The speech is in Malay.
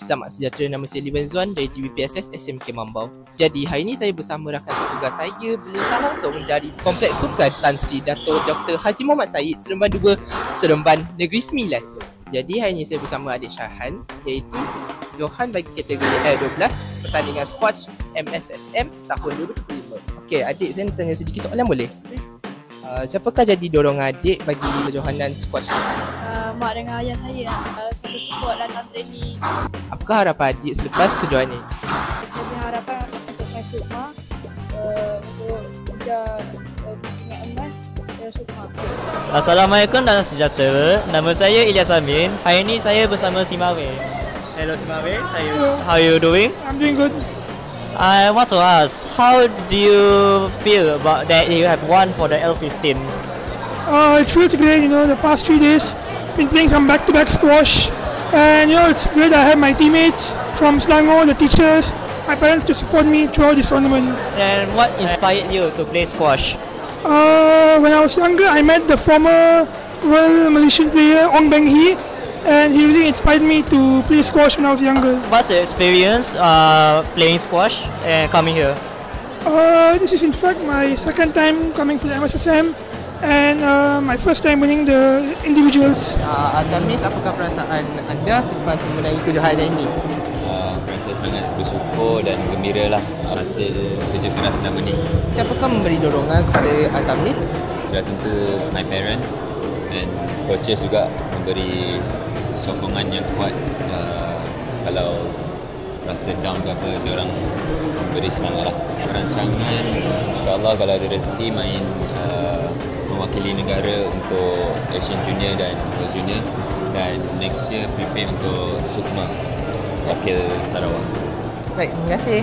Selamat sejahtera, nama saya Liban Zuan dari TVPSS SMK Mambau. Jadi hari ini saya bersama rakan setugas saya berlelang langsung dari Kompleks Sukan Tan Sri Dato' Dr. Haji Muhammad Said, Seremban 2, Seremban Negeri Sembilan. Jadi hari ini saya bersama adik Syarhan, iaitu Johan bagi kategori R12 pertandingan squash MSSM tahun 2005. Okey, adik saya nak tanya sedikit soalan boleh? Siapakah jadi dorong adik bagi kejohanan squash? Mak dengan ayah saya selalu support datang training. Apakah harapan adik selepas kejohanan ini? Saya punya harapan untuk main Sukma, untuk kejar tingkat emas Sukma. Assalamualaikum dan sejahtera. Nama saya Ilyas Amin. Hari ini saya bersama Simawe. Hello Simawe, how are you doing? I'm doing good. I want to ask, how do you feel about that you have won for the L15? It feels great, the past 3 days, been playing some back-to-back squash. And, it's great I have my teammates from Selangor, the teachers, my parents to support me throughout this tournament. And what inspired you to play squash? When I was younger, I met the former World Malaysian player, Ong Beng Hee, and he really inspired me to play squash when I was younger. What's your experience playing squash and coming here? This is in fact my second time coming to the MSSM and my first time winning the individuals. Atamis, apakah perasaan anda selepas memulai kejohanan ini? Rasa sangat bersyukur dan gembira lah hasil kerja keras selama ni. Siapakah memberi dorongan kepada Atamis? Sudah tentu my parents dan coaches juga memberi sokongan yang kuat. Kalau rasa down ke apa, diorang memberi semangat lah. Perancangan insyaAllah kalau ada rezeki main mewakili negara untuk Asian Junior dan World Junior, dan next year prepare untuk Sukma wakil Sarawak. Baik, terima kasih.